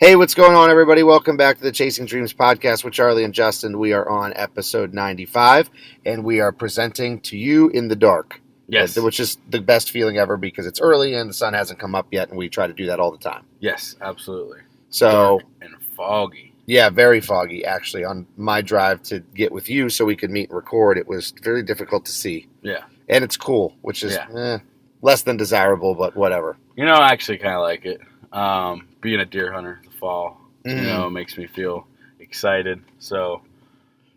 Hey, what's going on, everybody? Welcome back to the Chasing Dreams podcast with Charlie and Justin. We are on episode 95, and we are presenting to you in the dark. Yes. Which is the best feeling ever because it's early and the sun hasn't come up yet, and we try to do that all the time. Yes, absolutely. So, dark and foggy. Yeah, very foggy, actually. On my drive to get with you so we could meet and record, it was very difficult to see. Yeah. And it's cool, which is less than desirable, but whatever. You know, I actually kind of like it. Being a deer hunter in the fall, makes me feel excited. So,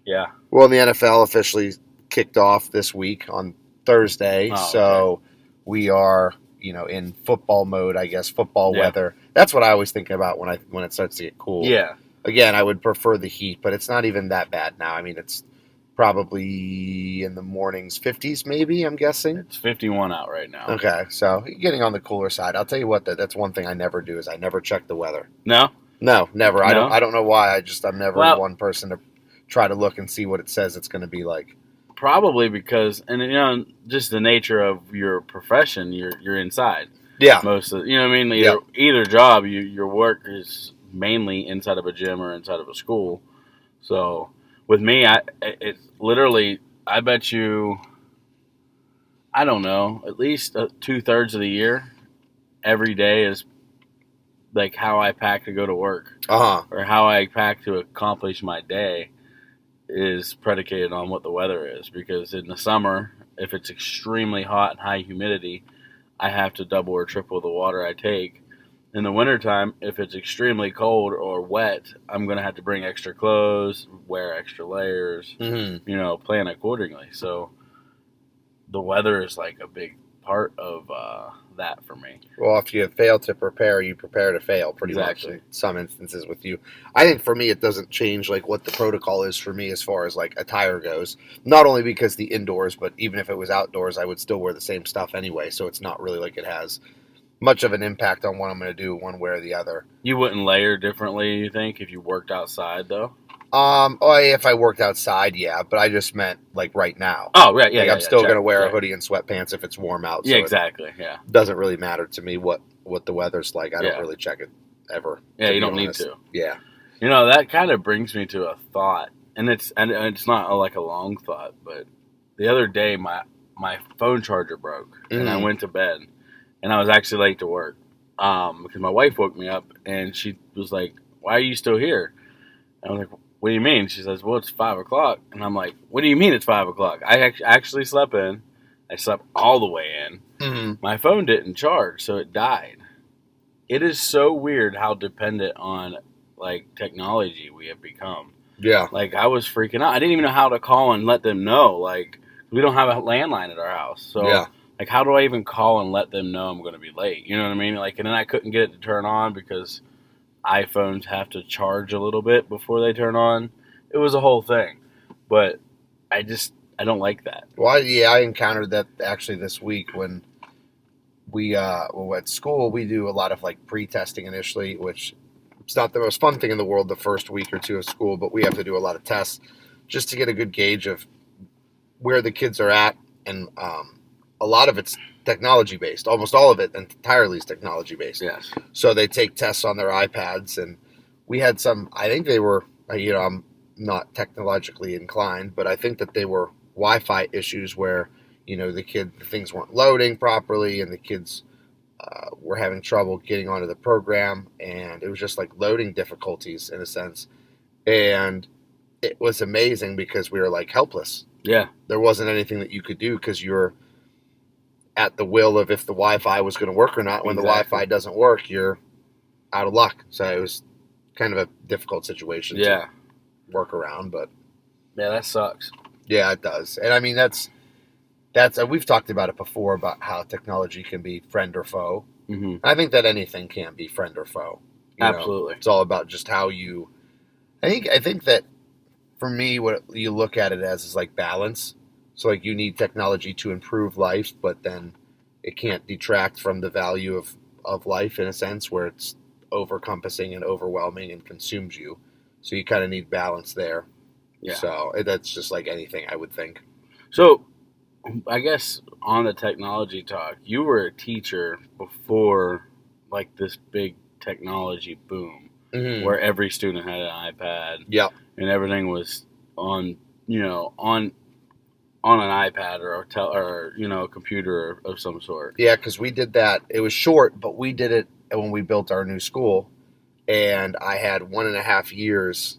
yeah. Well, the NFL officially kicked off this week on Thursday, so we are, in football mode, I guess, football weather. That's what I always think about when it starts to get cool. Yeah. Again, I would prefer the heat, but it's not even that bad now. I mean, it's probably in the mornings 50s, maybe, I'm guessing. It's 51 out right now. Okay, so getting on the cooler side. I'll tell you what, that's one thing I never do is I never check the weather. No? No, never. No? I don't know why. I'm never one person to try to look and see what it says it's going to be like. Probably because, and just the nature of your profession, you're inside. Yeah. Most of, either job, your work is mainly inside of a gym or inside of a school. So with me, it's literally, I bet you, I don't know, at least 2/3 of the year, every day is like how I pack to go to work, or how I pack to accomplish my day is predicated on what the weather is. Because in the summer, if it's extremely hot and high humidity, I have to double or triple the water I take. In the wintertime, if it's extremely cold or wet, I'm going to have to bring extra clothes, wear extra layers, plan accordingly. So the weather is like a big part of that for me. Well, if you fail to prepare, you prepare to fail, pretty much in some instances with you. I think for me, it doesn't change like what the protocol is for me as far as like attire goes. Not only because the indoors, but even if it was outdoors, I would still wear the same stuff anyway. So it's not really like it has much of an impact on what I'm going to do one way or the other. You wouldn't layer differently, you think, if you worked outside, though? If I worked outside, yeah, but I just meant like right now. Oh, right, yeah. I'm still going to wear a hoodie and sweatpants if it's warm out. So yeah, exactly, yeah. It doesn't really matter to me what the weather's like. I don't really check it ever. Yeah, you don't need to. Yeah. That kind of brings me to a thought, and it's not like a long thought, but the other day my phone charger broke, and I went to bed, and I was actually late to work because my wife woke me up, and she was like, "Why are you still here?" And I was like, "What do you mean?" She says, "Well, it's 5 o'clock." And I'm like, "What do you mean it's 5 o'clock?" I actually slept in. I slept all the way in. Mm-hmm. My phone didn't charge, so it died. It is so weird how dependent on like technology we have become. Yeah. Like I was freaking out. I didn't even know how to call and let them know. Like we don't have a landline at our house. So like how do I even call and let them know I'm going to be late? You know what I mean? Like, and then I couldn't get it to turn on because iPhones have to charge a little bit before they turn on. It was a whole thing. But I don't like that. Well, I encountered that actually this week when we at school we do a lot of like pre-testing initially, which it's not the most fun thing in the world the first week or two of school, but we have to do a lot of tests just to get a good gauge of where the kids are at, and a lot of it's technology based. Almost all of it entirely is technology based. Yes. So they take tests on their iPads, and we had some. I think they were. I'm not technologically inclined, but I think that they were Wi-Fi issues where the things weren't loading properly, and the kids were having trouble getting onto the program, and it was just like loading difficulties in a sense. And it was amazing because we were like helpless. Yeah. There wasn't anything that you could do because you're at the will of if the Wi-Fi was going to work or not. When the Wi-Fi doesn't work, you're out of luck. So it was kind of a difficult situation to work around. But yeah, that sucks. Yeah, it does. And I mean, that's we've talked about it before about how technology can be friend or foe. Mm-hmm. I think that anything can be friend or foe. Absolutely. It's all about just how you. I think that for me, what you look at it as is like balance. So like you need technology to improve life, but then it can't detract from the value of life in a sense where it's overcompassing and overwhelming and consumes you. So you kind of need balance there. Yeah. So that's just like anything, I would think. So I guess on the technology talk, you were a teacher before like this big technology boom. Mm-hmm. where every student had an iPad. Yep. And everything was on, on an iPad or a computer of some sort. Yeah, because we did that. It was short, but we did it when we built our new school, and I had 1.5 years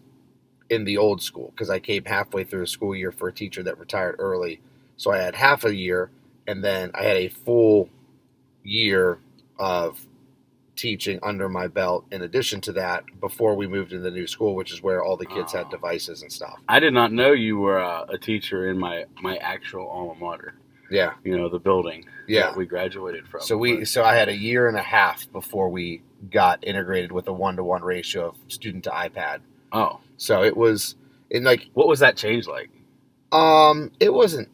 in the old school because I came halfway through the school year for a teacher that retired early. So I had half a year, and then I had a full year of teaching under my belt in addition to that before we moved into the new school, which is where all the kids had devices and stuff. I did not know you were a teacher in my actual alma mater. Yeah. The building Yeah. that we graduated from. So I had a year and a half before we got integrated with a 1-to-1 ratio of student to iPad. Oh. So it was what was that change like? It wasn't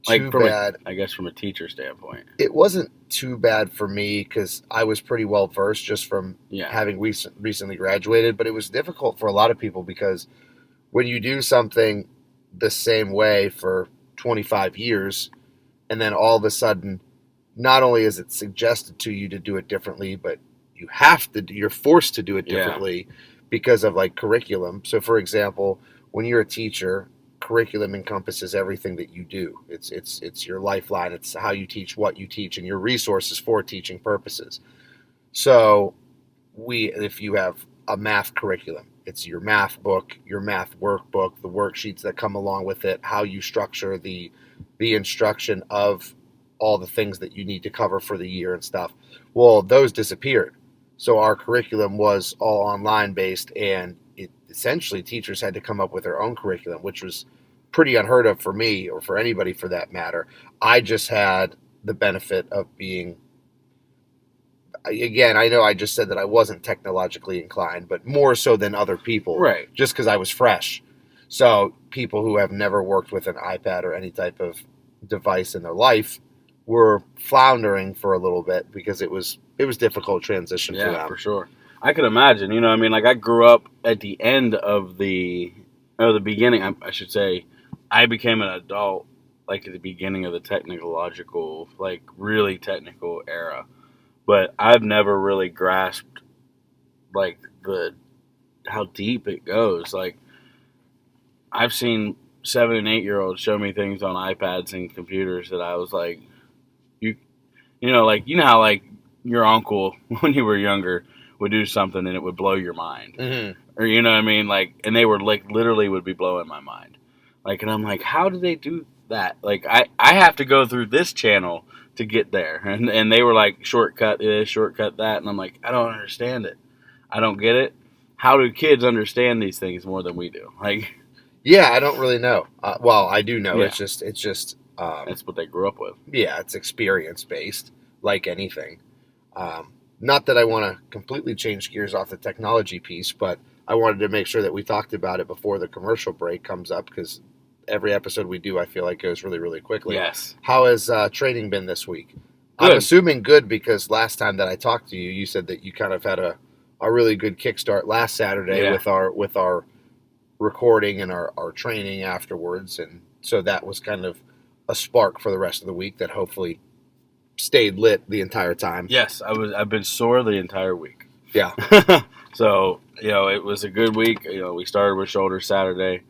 too bad. I guess from a teacher standpoint. It wasn't too bad for me because I was pretty well versed just from having recently graduated, but it was difficult for a lot of people because when you do something the same way for 25 years and then all of a sudden not only is it suggested to you to do it differently, but you're forced to do it differently because of curriculum. So for example, when you're a teacher, curriculum encompasses everything that you do. It's your lifeline. It's how you teach, what you teach, and your resources for teaching purposes. So if you have a math curriculum, it's your math book, your math workbook, the worksheets that come along with it, how you structure the instruction of all the things that you need to cover for the year and stuff. Well, those disappeared. So our curriculum was all online based, and essentially teachers had to come up with their own curriculum, which was pretty unheard of for me or for anybody for that matter. I just had the benefit of being, again, I know I just said that I wasn't technologically inclined, but more so than other people, right? Just because I was fresh. So people who have never worked with an iPad or any type of device in their life were floundering for a little bit because it was difficult transition for them. Yeah, for sure. I could imagine. I grew up at the end of the beginning. I should say, I became an adult at the beginning of the technological, really technical era. But I've never really grasped how deep it goes. I've seen 7 and 8-year-olds show me things on iPads and computers that I was like, you know how your uncle when you were younger would do something and it would blow your mind, or and they were literally would be blowing my mind, and I'm like, how do they do that? I have to go through this channel to get there, and they were like, shortcut this, shortcut that, and I'm like, I don't understand it, I don't get it. How do kids understand these things more than we do? Yeah, I don't really know. Well, I do know. Yeah. It's just that's what they grew up with. Yeah, it's experience based, like anything. Not that I want to completely change gears off the technology piece, but I wanted to make sure that we talked about it before the commercial break comes up, because every episode we do, I feel like goes really, really quickly. Yes. How has training been this week? Good. I'm assuming good, because last time that I talked to you, you said that you kind of had a really good kickstart last Saturday with our recording and our training afterwards, and so that was kind of a spark for the rest of the week that hopefully stayed lit the entire time. Yes, I've been sore the entire week. Yeah. So, it was a good week. We started with shoulders Saturday.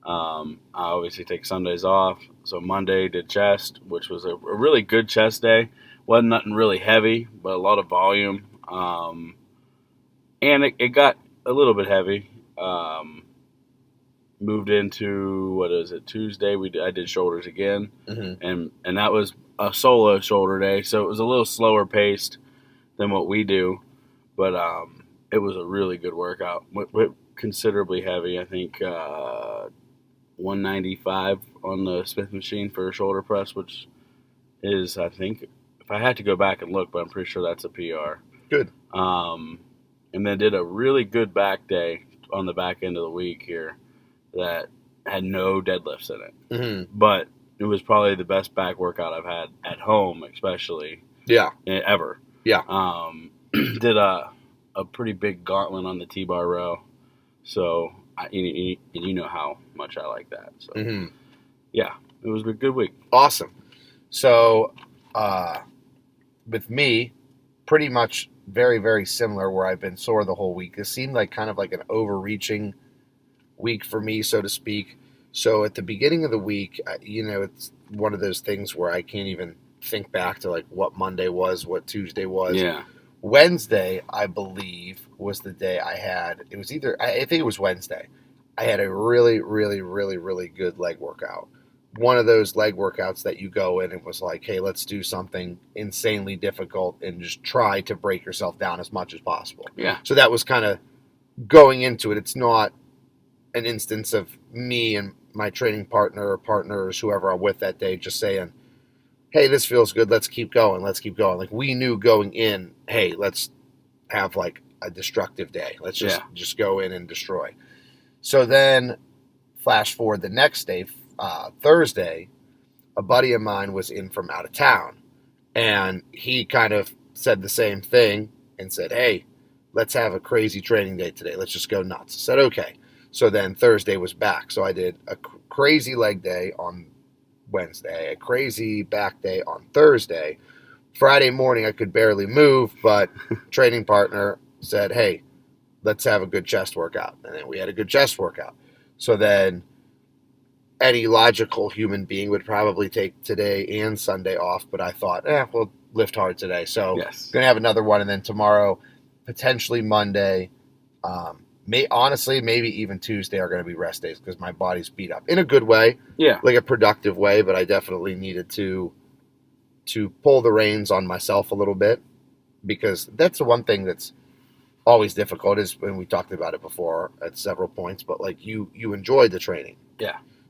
I obviously take Sundays off. So Monday did chest, which was a really good chest day. Wasn't nothing really heavy, but a lot of volume. And it got a little bit heavy. Moved into, Tuesday. I did shoulders again. Mm-hmm. And that was a solo shoulder day, so it was a little slower paced than what we do, but it was a really good workout. Went considerably heavy. I think 195 on the Smith machine for a shoulder press, which is, I think, if I had to go back and look, but I'm pretty sure that's a PR. Good. And then did a really good back day on the back end of the week here that had no deadlifts in it. Mm-hmm. But it was probably the best back workout I've had at home, especially. Yeah. Ever. Yeah. Did a pretty big gauntlet on the T-bar row. So, you know how much I like that. So, Yeah, it was a good week. Awesome. So, with me, pretty much very, very similar where I've been sore the whole week. It seemed like kind of like an overreaching week for me, so to speak. So at the beginning of the week, it's one of those things where I can't even think back to like what Monday was, what Tuesday was. Yeah. Wednesday, I believe, was the day I had. It was either, I think it was Wednesday. I had a really, really, really, really good leg workout. One of those leg workouts that you go in and was like, hey, let's do something insanely difficult and just try to break yourself down as much as possible. Yeah. So that was kind of going into it. It's not an instance of me and my training partner or partners, whoever I'm with that day, just saying, hey, this feels good. Let's keep going. Let's keep going. Like we knew going in, hey, let's have like a destructive day. Let's just go in and destroy. So then flash forward the next day, Thursday, a buddy of mine was in from out of town and he kind of said the same thing and said, hey, let's have a crazy training day today. Let's just go nuts. I said, okay. So then Thursday was back. So I did a crazy leg day on Wednesday, a crazy back day on Thursday. Friday morning, I could barely move, but training partner said, hey, let's have a good chest workout. And then we had a good chest workout. So then any logical human being would probably take today and Sunday off, but I thought, we'll lift hard today. So going to have another one, and then tomorrow, potentially Monday, honestly, maybe even Tuesday are going to be rest days because my body's beat up in a good way, like a productive way. But I definitely needed to pull the reins on myself a little bit because that's the one thing that's always difficult is when we talked about it before at several points. But like you enjoy the training,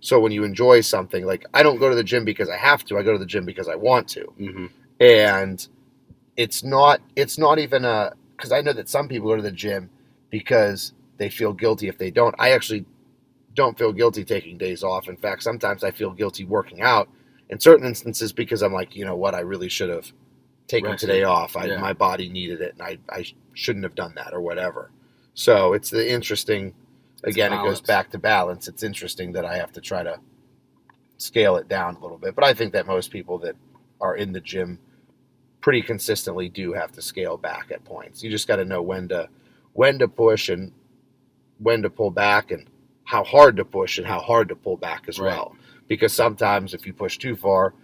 So when you enjoy something, like I don't go to the gym because I have to. I go to the gym because I want to, and it's not even because I know that some people go to the gym because they feel guilty if they don't. I actually don't feel guilty taking days off. In fact, sometimes I feel guilty working out in certain instances because I'm like, you know what, I really should have taken today off. My body needed it, and I shouldn't have done that or whatever. So it's the interesting, again, it goes back to balance. It's interesting that I have to try to scale it down a little bit. But I think that most people that are in the gym pretty consistently do have to scale back at points. You just got to know when to push and when to pull back and how hard to push and how hard to pull back as well. Because sometimes if you push too far,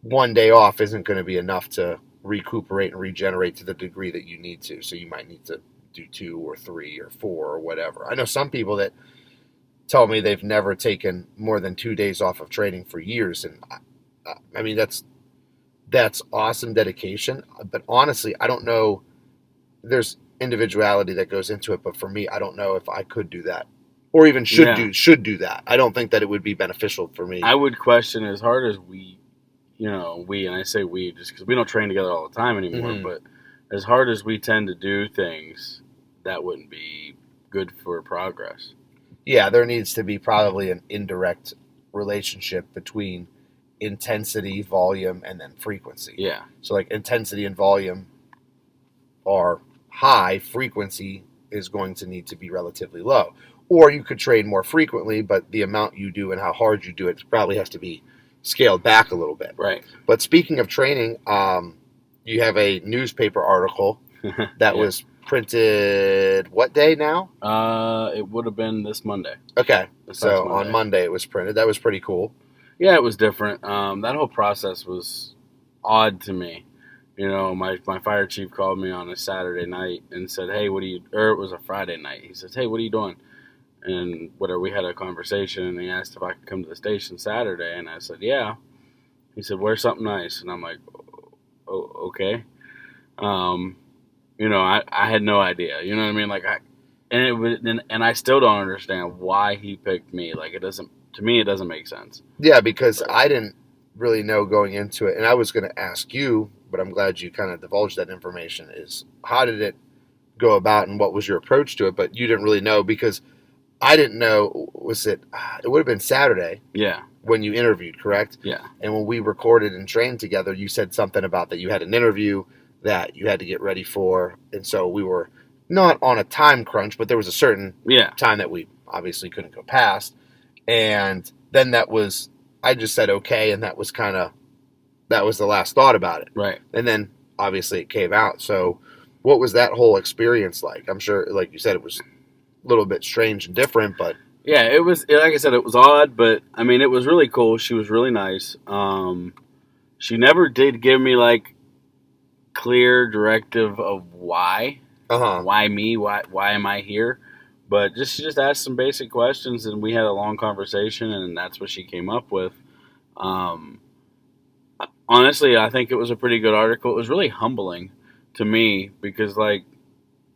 one day off isn't going to be enough to recuperate and regenerate to the degree that you need to. So you might need to do 2 or 3 or 4 or whatever. I know some people that tell me they've never taken more than 2 days off of training for years. And I mean, that's awesome dedication. But honestly, I don't know. There's individuality that goes into it. But for me, I don't know if I could do that or even should do that. I don't think that it would be beneficial for me. I would question as hard as we, and I say we just because we don't train together all the time anymore, but as hard as we tend to do things, that wouldn't be good for progress. Yeah, there needs to be probably an indirect relationship between intensity, volume, and then frequency. Yeah. So like intensity and volume are high, frequency is going to need to be relatively low. Or you could train more frequently, but the amount you do and how hard you do it probably has to be scaled back a little bit. Right. But speaking of training, you have a newspaper article that was printed what day now? It would have been this Monday. Okay. So Monday. On Monday it was printed. That was pretty cool. Yeah, it was different. That whole process was odd to me. My fire chief called me on a Saturday night and said, hey, it was a Friday night. He says, hey, what are you doing? And we had a conversation, and he asked if I could come to the station Saturday, and I said, yeah. He said, wear something nice. And I'm like, oh, okay. I had no idea. You know what I mean? Like, and I still don't understand why he picked me. Like, to me, it doesn't make sense. Yeah, because I didn't really know going into it, and I was going to ask you, but I'm glad you kind of divulged that information, is how did it go about and what was your approach to it? But you didn't really know because I didn't know, it would have been Saturday. Yeah. When you interviewed, correct? Yeah. And when we recorded and trained together, you said something about that you had an interview that you had to get ready for. And so we were not on a time crunch, but there was a certain time that we obviously couldn't go past. And then I just said okay, and that was the last thought about it. Right. And then obviously it came out. So what was that whole experience like? I'm sure, like you said, it was a little bit strange and different, but Yeah, it was, like I said, it was odd, but I mean, it was really cool. She was really nice. She never did give me like clear directive of why. uh-huh. Why me? Why am I here? But she just asked some basic questions, and we had a long conversation, and that's what she came up with. Um, Honestly, I think it was a pretty good article. It was really humbling to me because, like,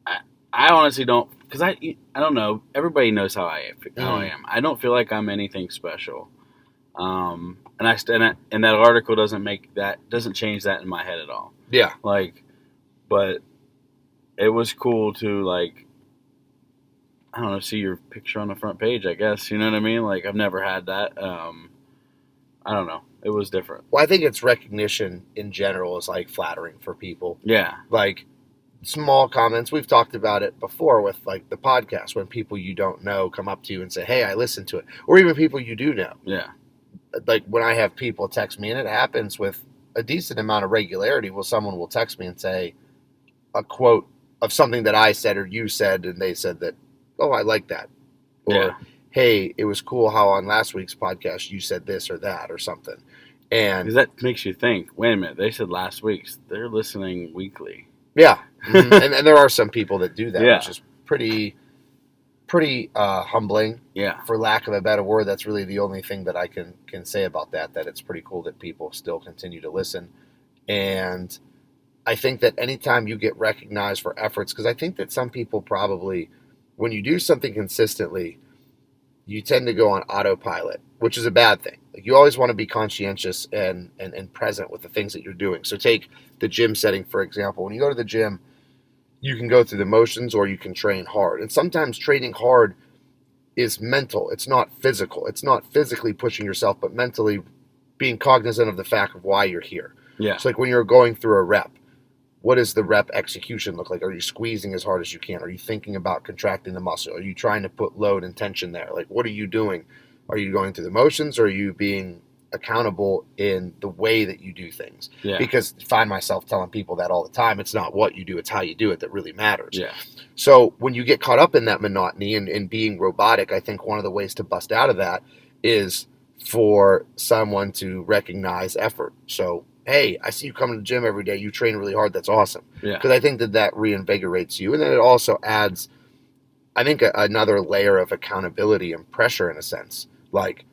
I, I honestly don't, because I don't know. Everybody knows how I Mm-hmm. am. I don't feel like I'm anything special. And that article doesn't change that in my head at all. Yeah. Like, but it was cool to, like, I don't know, see your picture on the front page, I guess. You know what I mean? Like, I've never had that. I don't know. It was different. Well, I think it's recognition in general is like flattering for people. Yeah. Like small comments. We've talked about it before with like the podcast when people you don't know come up to you and say, "Hey, I listened to it," or even people you do know. Yeah. Like when I have people text me, and it happens with a decent amount of regularity. Well, someone will text me and say a quote of something that I said or you said, and they said that, "Oh, I like that," or Yeah. "Hey, it was cool how on last week's podcast you said this or that or something." Because And that makes you think, wait a minute, they said last week's. They're listening weekly. yeah, and there are some people that do that, Yeah. which is pretty humbling, Yeah. for lack of a better word. That's really the only thing that I can say about that. That it's pretty cool that people still continue to listen, and I think that anytime you get recognized for efforts, because I think that some people probably, when you do something consistently, you tend to go on autopilot, which is a bad thing. Like you always want to be conscientious and present with the things that you're doing. So take the gym setting, for example. When you go to the gym, you can go through the motions or you can train hard. And sometimes training hard is mental. It's not physical. It's not physically pushing yourself, but mentally being cognizant of the fact of why you're here. Yeah. It's like when you're going through a rep, what does the rep execution look like? Are you squeezing as hard as you can? Are you thinking about contracting the muscle? Are you trying to put load and tension there? Like, what are you doing? Are you going through the motions, or are you being accountable in the way that you do things? Yeah. Because I find myself telling people that all the time. It's not what you do, it's how you do it that really matters. Yeah. So when you get caught up in that monotony and being robotic, I think one of the ways to bust out of that is for someone to recognize effort. So, hey, I see you coming to the gym every day. You train really hard. That's awesome. Yeah. Because I think that reinvigorates you. And then it also adds, I think, another layer of accountability and pressure in a sense. Like,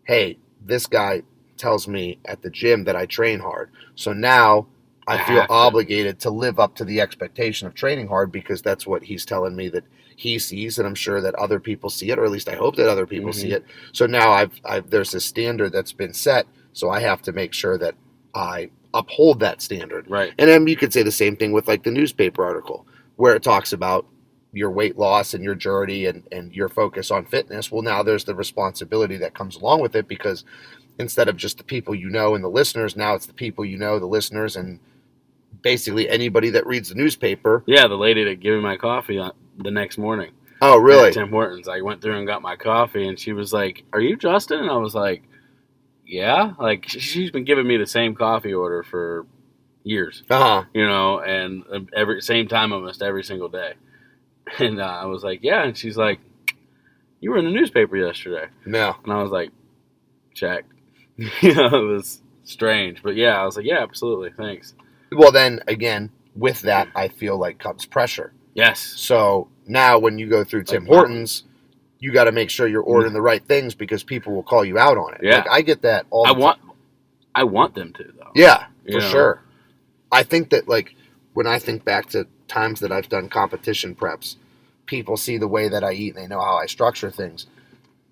hey, this guy tells me at the gym that I train hard. So now I feel obligated to live up to the expectation of training hard because that's what he's telling me that he sees, and I'm sure that other people see it, or at least I hope that other people see it. So now I've there's a standard that's been set, so I have to make sure that I uphold that standard. Right. And then you could say the same thing with like the newspaper article where it talks about your weight loss and your journey and your focus on fitness. Well, now there's the responsibility that comes along with it because instead of just the people you know and the listeners, now it's the people you know, the listeners, and basically anybody that reads the newspaper. Yeah, the lady that gave me my coffee the next morning. Oh, really? At Tim Hortons. I went through and got my coffee, and she was like, "Are you Justin?" And I was like, "Yeah." Like, she's been giving me the same coffee order for years. Uh-huh. You know, and same time almost every single day. And I was like, "Yeah." And she's like, "You were in the newspaper yesterday." Yeah. And I was like, "Check." You know, it was strange. But yeah, I was like, "Yeah, absolutely. Thanks." Well, then again, with that, I feel like comes pressure. Yes. So now when you go through Tim Hortons, you got to make sure you're ordering the right things because people will call you out on it. Yeah. Like, I get that all the time. I want them to, though. Yeah, for sure. I think that, like, when I think back to times that I've done competition preps, people see the way that I eat and they know how I structure things.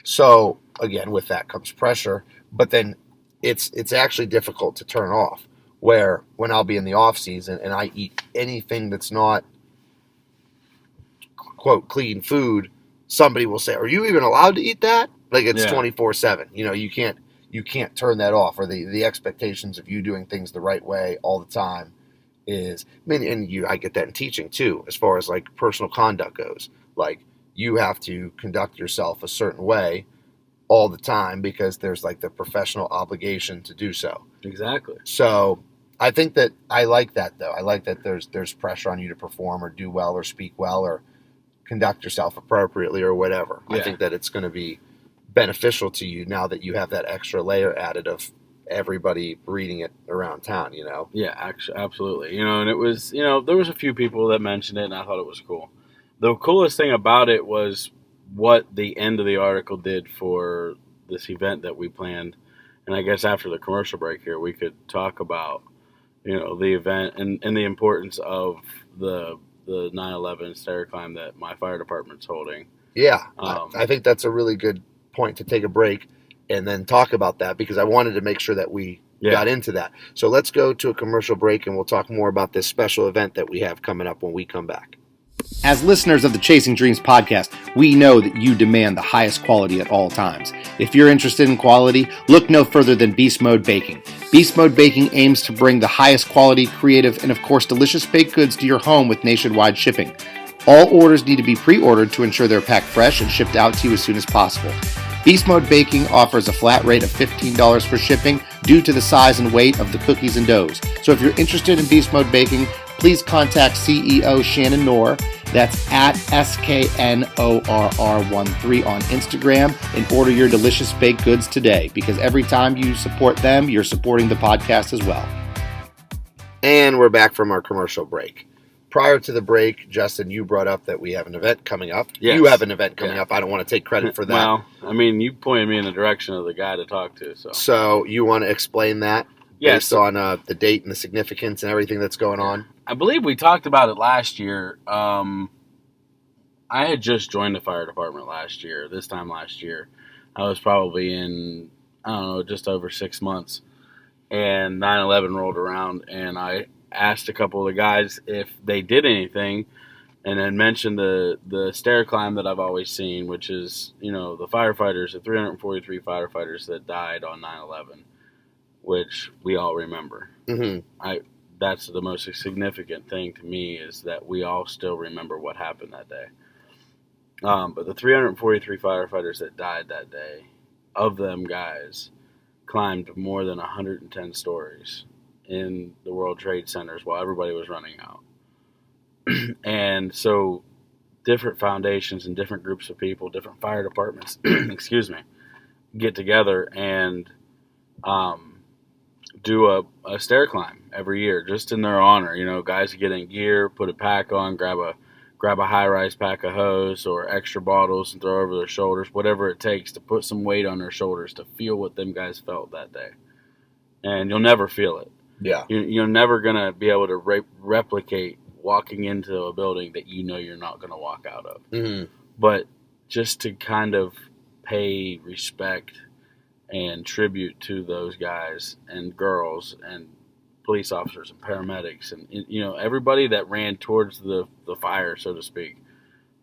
So, again, with that comes pressure. But then it's actually difficult to turn off. Where when I'll be in the off season and I eat anything that's not quote clean food, somebody will say, "Are you even allowed to eat that?" Like it's 24/7. You know, you can't turn that off. Or the expectations of you doing things the right way all the time is. I mean, and I get that in teaching too, as far as like personal conduct goes. Like you have to conduct yourself a certain way all the time because there's like the professional obligation to do so. Exactly. So I think that I like that though. I like that there's pressure on you to perform or do well or speak well or conduct yourself appropriately or whatever. I Yeah. think that it's going to be beneficial to you now that you have that extra layer added of everybody reading it around town, you know? Yeah, actually, absolutely. And it was, there was a few people that mentioned it, and I thought it was cool. The coolest thing about it was what the end of the article did for this event that we planned. And I guess after the commercial break here, we could talk about, the event and the importance of the 9/11 stair climb that my fire department's holding. Yeah, Um, I think that's a really good point to take a break and then talk about that because I wanted to make sure that we got yeah, into that. So let's go to a commercial break and we'll talk more about this special event that we have coming up when we come back. As listeners of the Chasing Dreams podcast, we know that you demand the highest quality at all times. If you're interested in quality, look no further than Beast Mode Baking. Beast Mode Baking aims to bring the highest quality, creative, and of course delicious baked goods to your home with nationwide shipping. All orders need to be pre-ordered to ensure they're packed fresh and shipped out to you as soon as possible. Beast Mode Baking offers a flat rate of $15 for shipping due to the size and weight of the cookies and doughs. So if you're interested in Beast Mode Baking, please contact CEO Shannon Knorr. That's at SKNORR13 on Instagram and order your delicious baked goods today because every time you support them, you're supporting the podcast as well. And we're back from our commercial break. Prior to the break, Justin, you brought up that we have an event coming up. Yes. You have an event coming up. I don't want to take credit for that. Well, I mean, you pointed me in the direction of the guy to talk to. So you want to explain that based on the date and the significance and everything that's going on? I believe we talked about it last year. I had just joined the fire department this time last year. I was probably in, I don't know, just over 6 months. And 9/11 rolled around, and I asked a couple of the guys if they did anything, and then mentioned the stair climb that I've always seen, which is, the firefighters, the 343 firefighters that died on 9/11, which we all remember. Mm-hmm. That's the most significant thing to me is that we all still remember what happened that day. But the 343 firefighters that died that day, of them guys, climbed more than 110 stories in the World Trade Centers while everybody was running out. And so different foundations and different groups of people, different fire departments, excuse me, get together and do a stair climb every year just in their honor. Guys get in gear, put a pack on, grab a high-rise pack of hose or extra bottles and throw over their shoulders, whatever it takes to put some weight on their shoulders to feel what them guys felt that day. And you'll never feel it. Yeah. You're never going to be able to replicate walking into a building that you're not going to walk out of. Mm-hmm. But just to kind of pay respect and tribute to those guys and girls and police officers and paramedics and everybody that ran towards the fire, so to speak,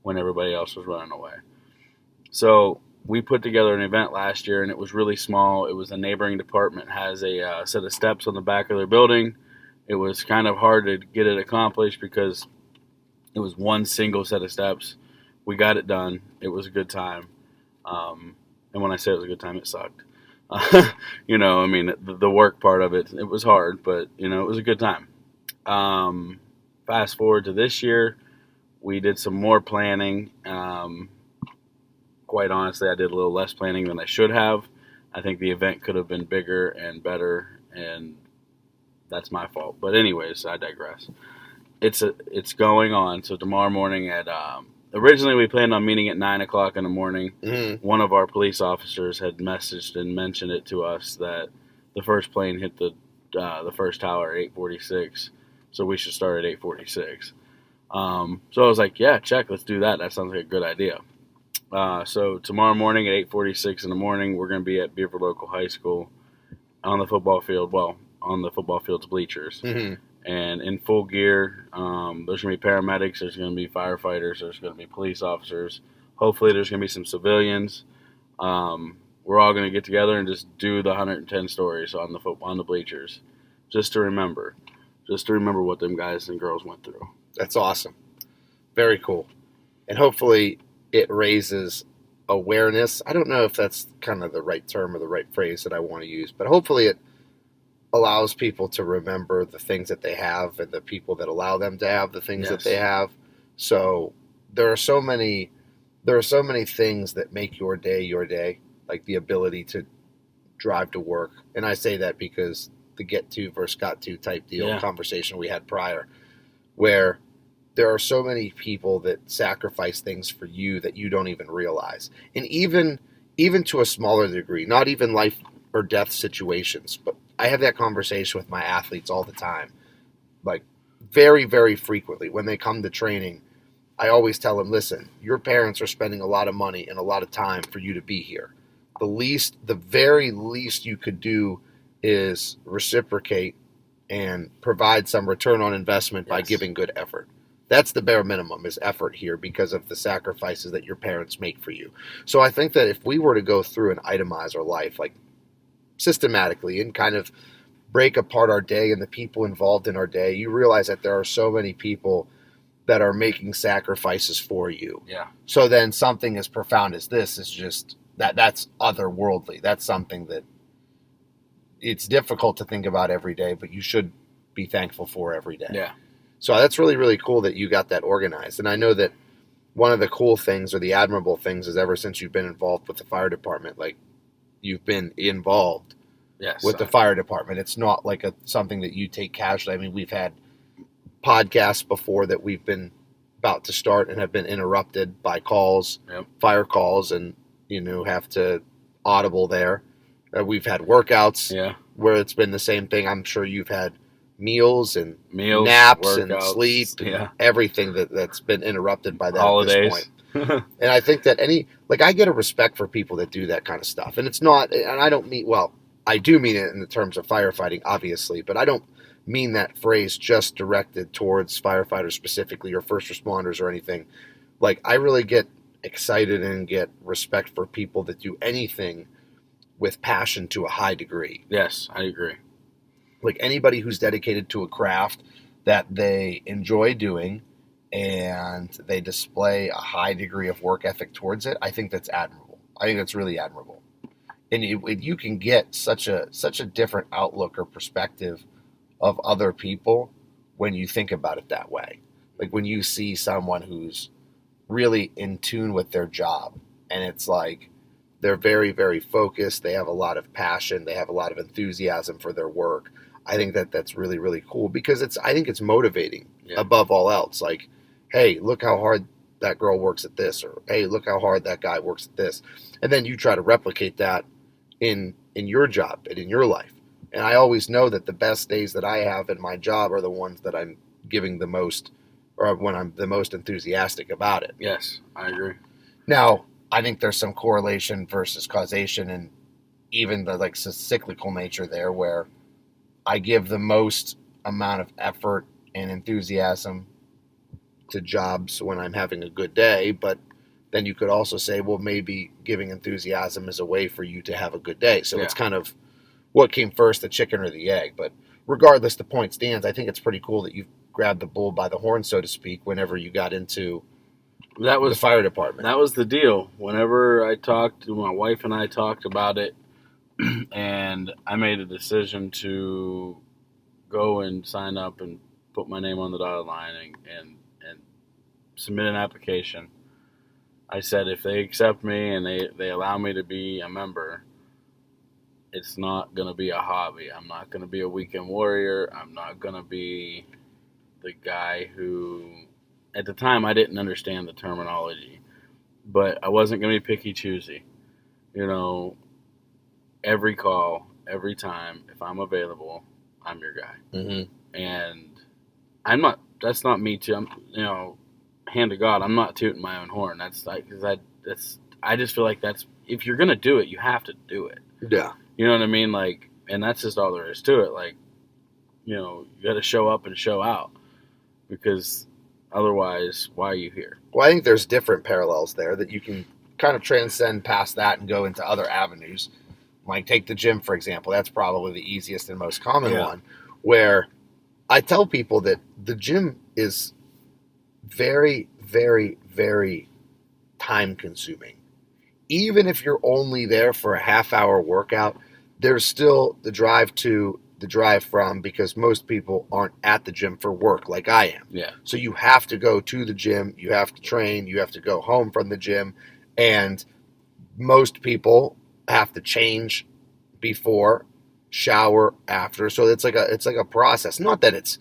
when everybody else was running away. So we put together an event last year, and it was really small. It was a neighboring department has a set of steps on the back of their building. It was kind of hard to get it accomplished because it was one single set of steps. We got it done. It was a good time. And when I say it was a good time, it sucked. The work part of it was hard, but, it was a good time. Fast forward to this year, we did some more planning. Quite honestly, I did a little less planning than I should have. I think the event could have been bigger and better, and that's my fault. But anyways, I digress. It's going on. So tomorrow morning at originally, we planned on meeting at 9 o'clock in the morning. Mm-hmm. One of our police officers had messaged and mentioned it to us that the first plane hit the first tower at 8:46, so we should start at 8:46. So I was like, yeah, check, let's do that. That sounds like a good idea. So tomorrow morning at 8:46 in the morning, we're going to be at Beaver Local High School on the football field, on the football field's bleachers. Mm-hmm. And in full gear. There's going to be paramedics, there's going to be firefighters, there's going to be police officers. Hopefully there's going to be some civilians. We're all going to get together and just do the 110 stories on the bleachers, just to remember what them guys and girls went through. That's awesome. Very cool. And hopefully it raises awareness. I don't know if that's kind of the right term or the right phrase that I want to use, but hopefully allows people to remember the things that they have and the people that allow them to have the things that they Yes. have. So there are so many things that make your day, like the ability to drive to work. And I say that because the get to versus got to type deal Yeah. conversation we had prior, where there are so many people that sacrifice things for you that you don't even realize. And even to a smaller degree, not even life or death situations, but I have that conversation with my athletes all the time. Like very, very frequently when they come to training, I always tell them, listen, your parents are spending a lot of money and a lot of time for you to be here. The very least you could do is reciprocate and provide some return on investment by Yes. giving good effort. That's the bare minimum is effort here because of the sacrifices that your parents make for you. So I think that if we were to go through and itemize our life like systematically and kind of break apart our day and the people involved in our day, you realize that there are so many people that are making sacrifices for you. Yeah. So then something as profound as this is just that's otherworldly. That's something that it's difficult to think about every day, but you should be thankful for every day. Yeah. So that's really, really cool that you got that organized. And I know that one of the cool things or the admirable things is ever since you've been involved with the fire department, like you've been involved Yes. with the fire department. It's not like something that you take casually. I mean, we've had podcasts before that we've been about to start and have been interrupted by calls, Yep. fire calls, and have to audible there. We've had workouts Yeah. where it's been the same thing. I'm sure you've had meals and Meals, naps and workouts, sleep and yeah. everything that's been interrupted by that Holidays. at this point. And I think that I get a respect for people that do that kind of stuff. And it's not, and I don't mean, well, I do mean it in the terms of firefighting, obviously, but I don't mean that phrase just directed towards firefighters specifically or first responders or anything. Like, I really get excited and get respect for people that do anything with passion to a high degree. Yes, I agree. Like anybody who's dedicated to a craft that they enjoy doing and they display a high degree of work ethic towards it, I think that's admirable. I think that's really admirable. And you can get such a different outlook or perspective of other people when you think about it that way. Like when you see someone who's really in tune with their job and it's like they're very, very focused, they have a lot of passion, they have a lot of enthusiasm for their work. I think that that's really, really cool because I think it's motivating above all else. Like, hey, look how hard that girl works at this, or hey, look how hard that guy works at this. And then you try to replicate that in your job and in your life. And I always know that the best days that I have in my job are the ones that I'm giving the most, or when I'm the most enthusiastic about it. Yes, I agree. Now, I think there's some correlation versus causation and even the cyclical nature there where I give the most amount of effort and enthusiasm to jobs when I'm having a good day, but then you could also say, well, maybe giving enthusiasm is a way for you to have a good day. So It's kind of what came first, the chicken or the egg. But regardless, the point stands. I think it's pretty cool that you grabbed the bull by the horn, so to speak, whenever you got into the fire department. That was the deal. Whenever my wife and I talked about it, and I made a decision to go and sign up and put my name on the dotted line and submit an application. I said if they accept me and they allow me to be a member, it's not going to be a hobby. I'm not going to be a weekend warrior. I'm not going to be the guy who, at the time, I didn't understand the terminology, but I wasn't going to be picky choosy. Every call, every time, if I'm available, I'm your guy. Mm-hmm. And that's not me too. Hand to God, I'm not tooting my own horn. I just feel like if you're going to do it, you have to do it. Yeah. You know what I mean? Like, and that's just all there is to it. Like, you got to show up and show out because otherwise, why are you here? Well, I think there's different parallels there that you can kind of transcend past that and go into other avenues. Like take the gym, for example. That's probably the easiest and most common one, where I tell people that the gym is very, very, very time consuming. Even if you're only there for a half-hour workout, there's still the drive to the drive from, because most people aren't at the gym for work like I am. Yeah. So you have to go to the gym, you have to train, you have to go home from the gym, and most people have to change before, shower after. So it's like a process. Not that it's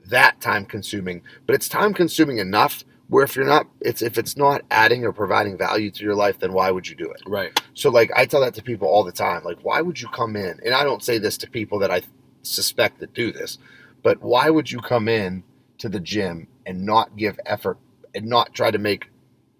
that time consuming, but it's time consuming enough where if it's not adding or providing value to your life, then why would you do it? Right. So like I tell that to people all the time. Like, why would you come in? And I don't say this to people that I suspect that do this, but why would you come in to the gym and not give effort and not try to make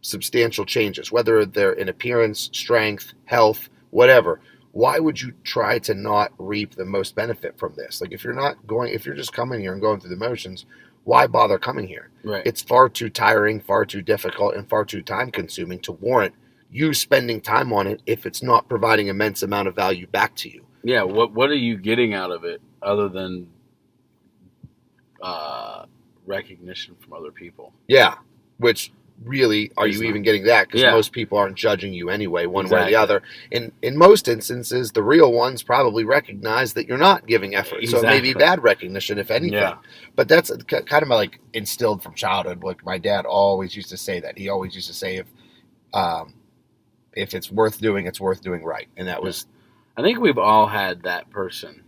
substantial changes, whether they're in appearance, strength, health, whatever? Why would you try to not reap the most benefit from this? Like, if you're just coming here and going through the motions, why bother coming here? Right. It's far too tiring, far too difficult, and far too time consuming to warrant you spending time on it if it's not providing immense amount of value back to you. Yeah. What are you getting out of it other than recognition from other people? Yeah, which really, are It's you not. even getting that? Because Yeah. most people aren't judging you anyway, one way or Exactly. the other. In most instances, the real ones probably recognize that you're not giving effort. So it may be Exactly. bad recognition, if anything. Yeah. But that's kind of like instilled from childhood. Like my dad always used to say that. He always used to say, if it's worth doing, it's worth doing right. And that was, I think we've all had that person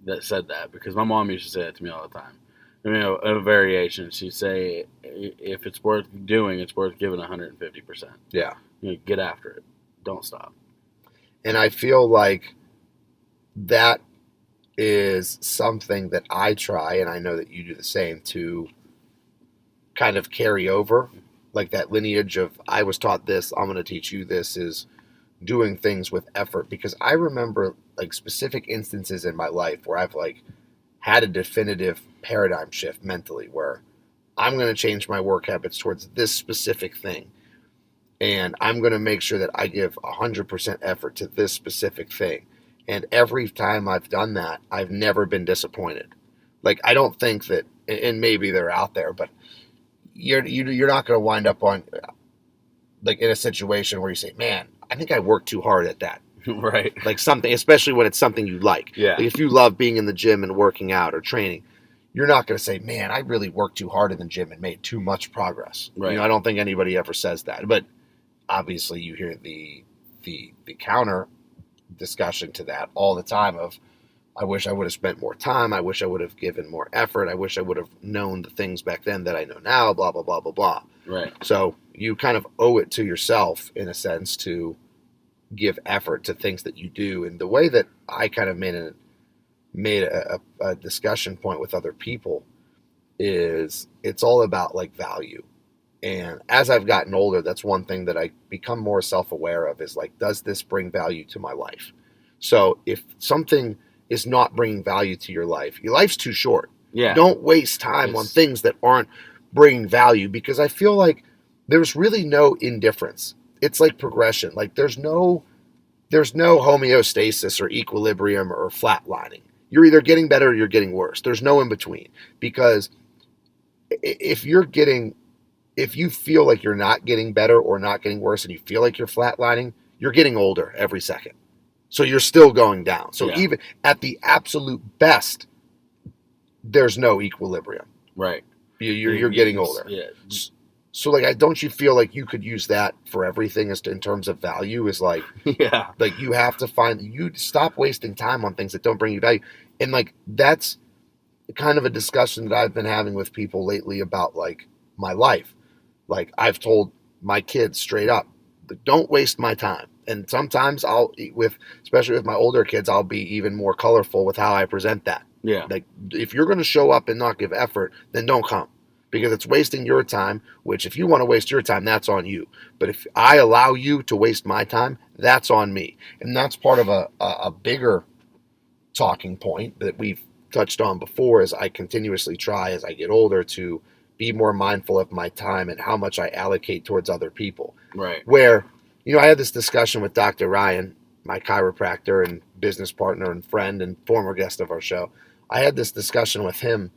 that said that, because my mom used to say that to me all the time. You know, a variation. She'd say, if it's worth doing, it's worth giving 150%. yeah. You know, get after it. Don't stop. And I feel like that is something that I try, and I know that you do the same, to kind of carry over. Like that lineage of, I was taught this, I'm going to teach you this, is doing things with effort. Because I remember like specific instances in my life where I've like had a definitive paradigm shift mentally, where I'm going to change my work habits towards this specific thing. And I'm going to make sure that I give 100% effort to this specific thing. And every time I've done that, I've never been disappointed. Like, I don't think that, and maybe they're out there, but you're not going to wind up on, like, in a situation where you say, man, I think I worked too hard at that. Right. Like something, especially when it's something you like. Yeah. Like if you love being in the gym and working out or training, you're not going to say, man, I really worked too hard in the gym and made too much progress. Right. I don't think anybody ever says that. But obviously you hear the counter discussion to that all the time of, I wish I would have spent more time. I wish I would have given more effort. I wish I would have known the things back then that I know now, blah, blah, blah, blah, blah. Right. So you kind of owe it to yourself, in a sense, to give effort to things that you do. And the way that I kind of made a discussion point with other people is, it's all about like value. And as I've gotten older, that's one thing that I become more self-aware of, is like, does this bring value to my life? So if something is not bringing value to your life's too short. Yeah. Don't waste time on things that aren't bringing value, because I feel like there's really no indifference. It's like progression. Like there's no homeostasis or equilibrium or flatlining. You're either getting better or you're getting worse. There's no in between. Because if you feel like you're not getting better or not getting worse, and you feel like you're flatlining, you're getting older every second. So you're still going down. So even at the absolute best, there's no equilibrium. Right. You're getting older. Yeah. So like, don't you feel like you could use that for everything, as to, in terms of value, is like, yeah, like you have to you stop wasting time on things that don't bring you value. And like, that's kind of a discussion that I've been having with people lately about like my life. Like I've told my kids straight up, don't waste my time. And sometimes especially with my older kids, I'll be even more colorful with how I present that. Yeah. Like, if you're going to show up and not give effort, then don't come, because it's wasting your time, which if you want to waste your time, that's on you. But if I allow you to waste my time, that's on me. And that's part of a bigger talking point that we've touched on before, as I continuously try, as I get older, to be more mindful of my time and how much I allocate towards other people. Right. Where, I had this discussion with Dr. Ryan, my chiropractor and business partner and friend and former guest of our show. I had this discussion with him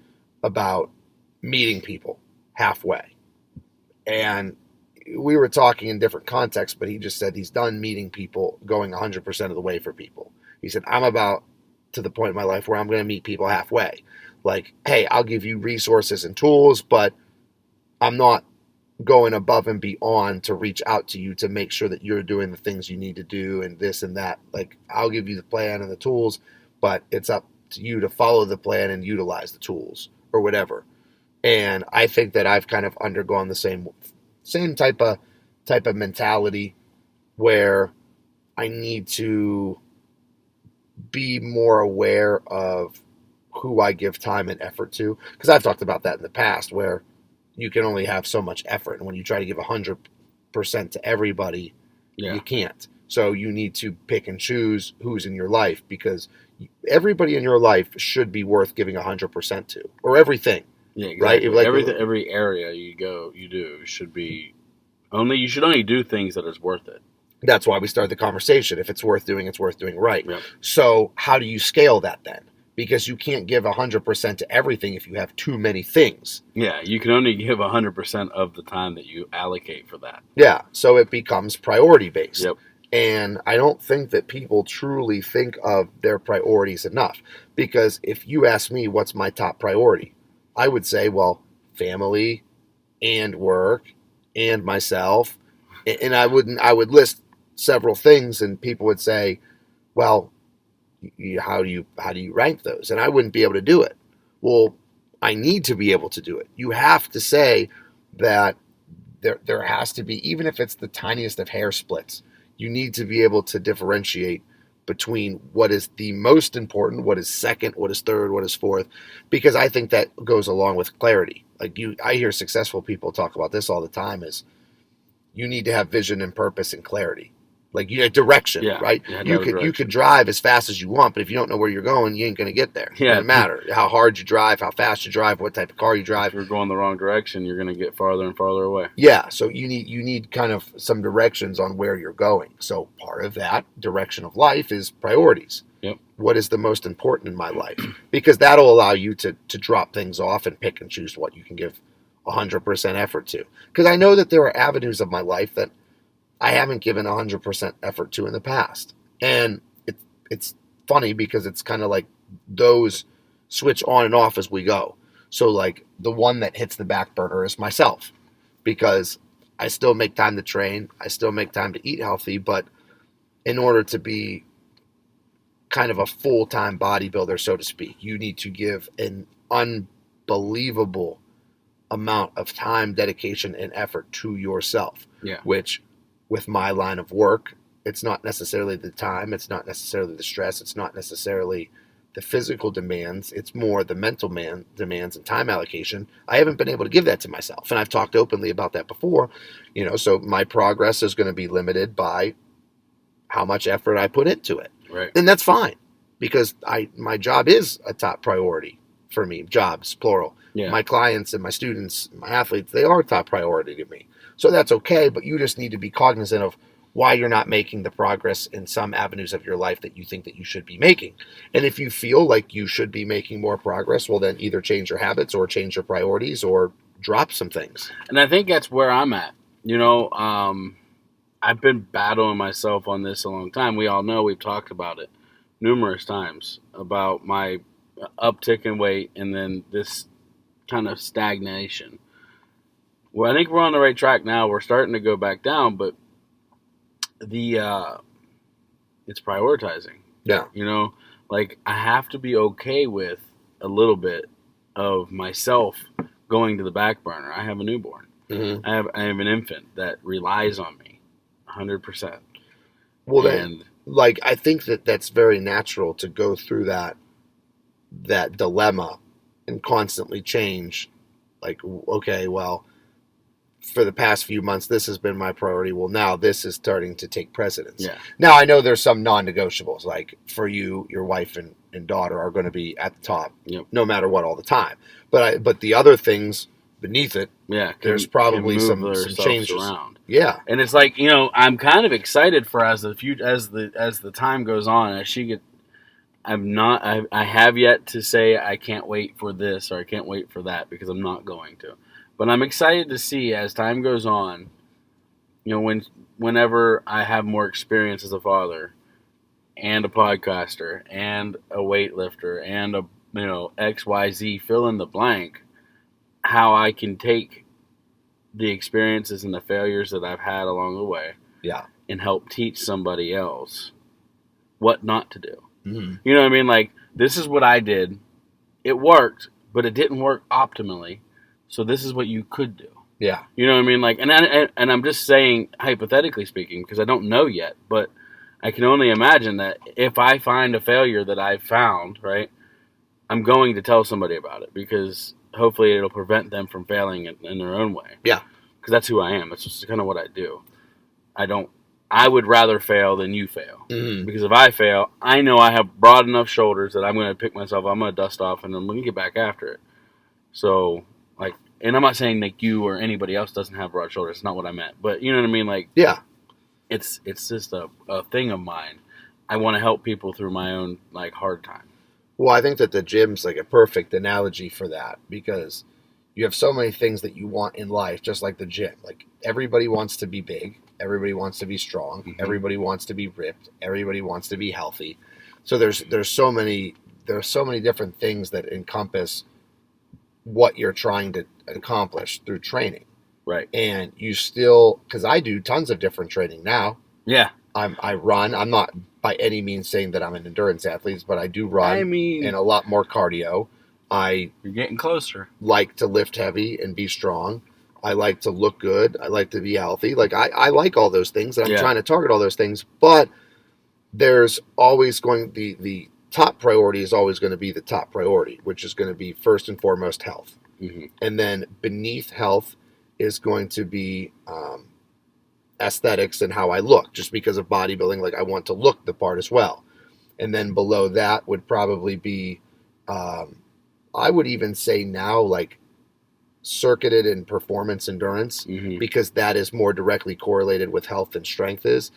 about meeting people halfway. And we were talking in different contexts, but he just said he's done meeting people, going 100% of the way for people. He said, I'm about to the point in my life where I'm going to meet people halfway. Like, hey, I'll give you resources and tools, but I'm not going above and beyond to reach out to you to make sure that you're doing the things you need to do and this and that. Like, I'll give you the plan and the tools, but it's up to you to follow the plan and utilize the tools or whatever. And I think that I've kind of undergone the same type of mentality where I need to be more aware of who I give time and effort to. Because I've talked about that in the past where you can only have so much effort. And when you try to give 100% to everybody, you can't. So you need to pick and choose who's in your life, because everybody in your life should be worth giving 100% to, or everything. Yeah, exactly. Right? Every area you do should be you should only do things that is worth it. That's why we started the conversation. If it's worth doing right. Yep. So how do you scale that then? Because you can't give 100% to everything if you have too many things. Yeah, you can only give 100% of the time that you allocate for that. Yeah, so it becomes priority based. Yep. And I don't think that people truly think of their priorities enough. Because if you ask me what's my top priority, I would say, well, family and work and myself. And I would list several things, and people would say, well, how do you rank those? And I wouldn't be able to do it. Well, I need to be able to do it. You have to say that there has to be, even if it's the tiniest of hair splits, you need to be able to differentiate between what is the most important, what is second, what is third, what is fourth, because I think that goes along with clarity. Like I hear successful people talk about this all the time, is you need to have vision and purpose and clarity. Like direction, right? You could drive as fast as you want, but if you don't know where you're going, you ain't going to get there. Yeah. It doesn't matter how hard you drive, how fast you drive, what type of car you drive. If you're going the wrong direction, you're going to get farther and farther away. Yeah, so you need kind of some directions on where you're going. So part of that direction of life is priorities. Yep. What is the most important in my life? Because that'll allow you to drop things off and pick and choose what you can give 100% effort to. Because I know that there are avenues of my life that I haven't given 100% effort to in the past. And it's funny because it's kind of like those switch on and off as we go. So like the one that hits the back burner is myself, because I still make time to train. I still make time to eat healthy. But in order to be kind of a full-time bodybuilder, so to speak, you need to give an unbelievable amount of time, dedication, and effort to yourself. Yeah. Which, with my line of work, it's not necessarily the time, it's not necessarily the stress, it's not necessarily the physical demands, it's more the mental demands and time allocation. I haven't been able to give that to myself, and I've talked openly about that before. So my progress is going to be limited by how much effort I put into it. Right. And that's fine, because my job is a top priority for me. Jobs, plural. Yeah. My clients and my students, my athletes, they are top priority to me. So that's okay, but you just need to be cognizant of why you're not making the progress in some avenues of your life that you think that you should be making. And if you feel like you should be making more progress, well, then either change your habits or change your priorities or drop some things. And I think that's where I'm at. I've been battling myself on this a long time. We all know, we've talked about it numerous times, about my uptick in weight and then this kind of stagnation. Well, I think we're on the right track now. We're starting to go back down, but it's prioritizing. Yeah. Like I have to be okay with a little bit of myself going to the back burner. I have a newborn. Mm-hmm. I have an infant that relies on me 100%. Well, then, I think that's very natural to go through that dilemma and constantly change. Like, okay, well, for the past few months, this has been my priority. Well, now this is starting to take precedence. Yeah. Now, I know there's some non-negotiables. Like, for you, your wife and daughter are going to be at the top, no matter what, all the time. But the other things beneath it, there's probably some changes around. Yeah. And it's like, I'm kind of excited for as the time goes on, as she get. I have yet to say I can't wait for this or I can't wait for that, because I'm not going to. But I'm excited to see as time goes on, whenever I have more experience as a father, and a podcaster and a weightlifter and a XYZ fill in the blank, how I can take the experiences and the failures that I've had along the way, Yeah, and help teach somebody else what not to do. mm-hmm. You know what I mean? Like, this is what I did. It worked, but it didn't work optimally. So this is what you could do. Yeah, You know what I mean? Like, and I'm just saying, hypothetically speaking, because I don't know yet, but I can only imagine that if I find a failure that I've found, right, I'm going to tell somebody about it, because hopefully it'll prevent them from failing in their own way. Yeah. Because that's who I am. That's just kind of what I do. I would rather fail than you fail. Mm-hmm. Because if I fail, I know I have broad enough shoulders that I'm going to pick myself, I'm going to dust off, and I'm going to get back after it. So, like, and I'm not saying that you or anybody else doesn't have broad shoulders. It's not what I meant. But you know what I mean? Like, Yeah. It's just a thing of mine. I want to help people through my own, like, hard time. Well, I think that the gym's like a perfect analogy for that, because you have so many things that you want in life, just like the gym. Like, everybody wants to be big. Everybody wants to be strong. Mm-hmm. Everybody wants to be ripped. Everybody wants to be healthy. So there's so many different things that encompass what you're trying to accomplish through training. Right. And you still, because I do tons of different training now. Yeah. I run. I'm not by any means saying that I'm an endurance athlete, but I do run. I mean, and a lot more cardio. You're getting closer. Like to lift heavy and be strong. I like to look good. I like to be healthy. Like, I like all those things, and I'm trying to target all those things. But there's always going the top priority is always going to be the top priority, which is going to be first and foremost health. Mm-hmm. And then beneath health is going to be aesthetics and how I look, just because of bodybuilding. Like, I want to look the part as well. And then below that would probably be, I would even say now, like, circuited and performance endurance, Mm-hmm. because that is more directly correlated with health than strength is.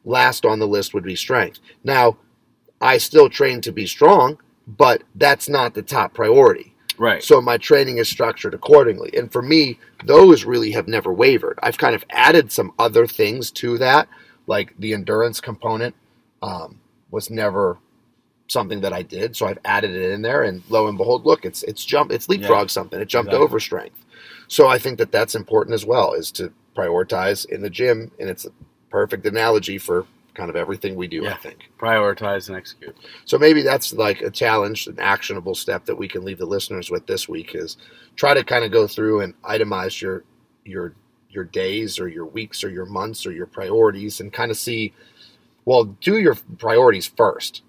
Last on the list would be strength. Now, I still train to be strong, but that's not the top priority. Right. So my training is structured accordingly. And for me, those really have never wavered. I've kind of added some other things to that, like the endurance component was never something that I did. So I've added it in there, and lo and behold, look, it's leapfrog something. It jumped over strength. So I think that that's important as well, is to prioritize in the gym. And it's a perfect analogy for kind of everything we do, I think. Prioritize and execute. So maybe that's like a challenge, an actionable step that we can leave the listeners with this week, is try to kind of go through and itemize your days or your weeks or your months or your priorities, and kind of see, well, do your priorities first,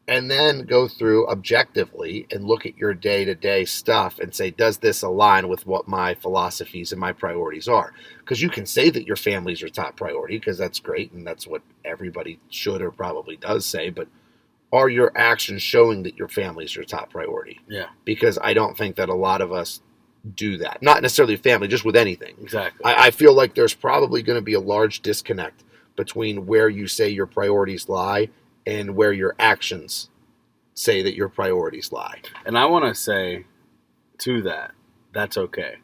and then go through objectively and look at your day-to-day stuff and say, does this align with what my philosophies and my priorities are? Because you can say that your family's your top priority, because that's great, and that's what everybody should or probably does say, but are your actions showing that your family's your top priority? Yeah. Because I don't think that a lot of us do that. Not necessarily family, just with anything. Exactly. I feel like there's probably going to be a large disconnect between where you say your priorities lie and where your actions say that your priorities lie. And I want to say to that, that's okay,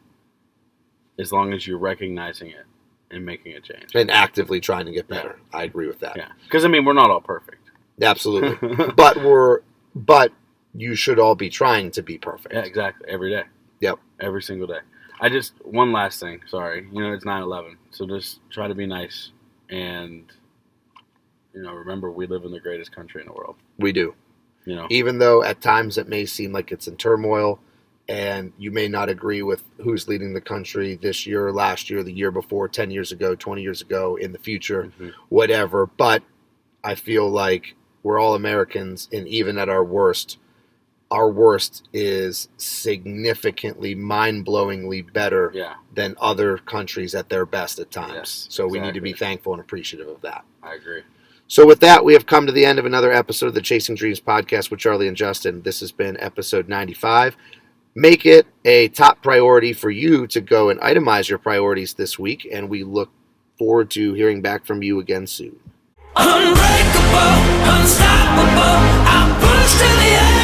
as long as you're recognizing it and making a change. And actively trying to get better. Yeah. I agree with that. Yeah. Because, I mean, we're not all perfect. Absolutely. But you should all be trying to be perfect. Yeah, exactly. Every day. Yep. Every single day. One last thing, sorry. It's 9/11, so just try to be nice. And, remember, we live in the greatest country in the world. We do. Even though at times it may seem like it's in turmoil, and you may not agree with who's leading the country this year, last year, the year before, 10 years ago, 20 years ago, in the future, whatever. But I feel like we're all Americans, and even at our worst is significantly, mind-blowingly better than other countries at their best at times. Yes, so we need to be thankful and appreciative of that. I agree. So with that, we have come to the end of another episode of the Chasing Dreams podcast with Charlie and Justin. This has been episode 95. Make it a top priority for you to go and itemize your priorities this week, and we look forward to hearing back from you again soon. Unbreakable, unstoppable, I'm pushed to the edge.